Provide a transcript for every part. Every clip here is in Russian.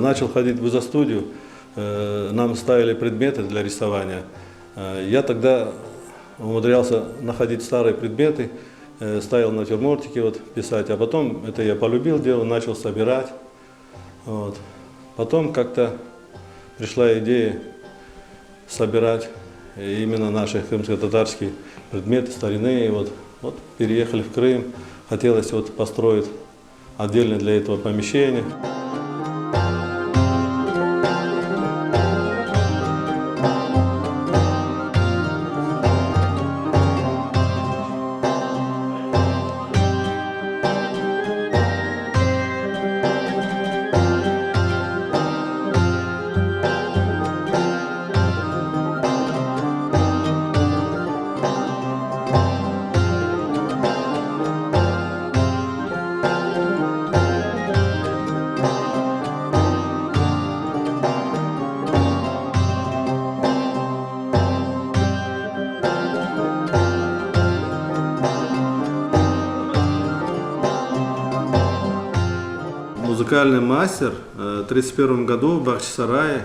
начал ходить в изо-студию, нам ставили предметы для рисования. Я тогда умудрялся находить старые предметы, ставил натюрмортики вот, писать, а потом это я полюбил дело, начал собирать. Вот. Потом как-то пришла идея собирать именно наши крымско-татарские предметы, старинные. Вот переехали в Крым, хотелось вот построить отдельно для этого помещение. Музыкальный мастер в 1931 году в Бахчисарае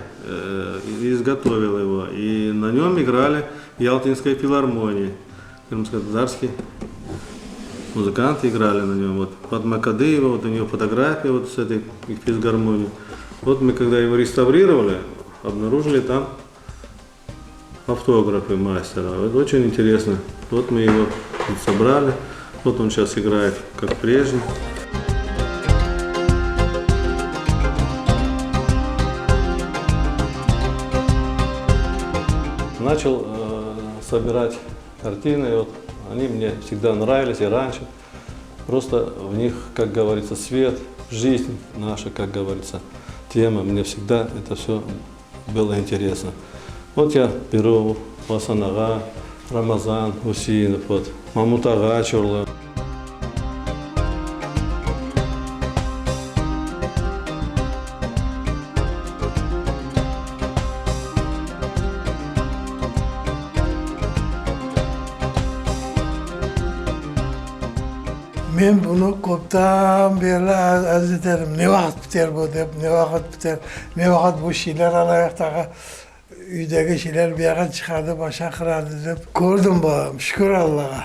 изготовил его, и на нем играли в Ялтинской филармонии. Крымско-татарские музыканты играли на нем. Вот Фатма Кадыева, вот у нее фотография вот с этой физгармонией. Вот мы когда его реставрировали, обнаружили там автографы мастера. Вот очень интересно. Вот мы его собрали. Вот он сейчас играет как прежде. Начал собирать картины, вот, они мне всегда нравились и раньше. Просто в них, как говорится, свет, жизнь наша, как говорится, тема. Мне всегда это все было интересно. Вот я беру Хасан Ага, Рамазан Усинов, вот, Мамут Ага Чорлы. Men bunu koptan beri arz ederim. Ne vakit biter bu dep, ne vakit biter, ne vakit bu şeyler alayaktaki üydeki şeyler bir yere çıkardı, başa kırardı dep. Gördüm babam, şükür Allah'a.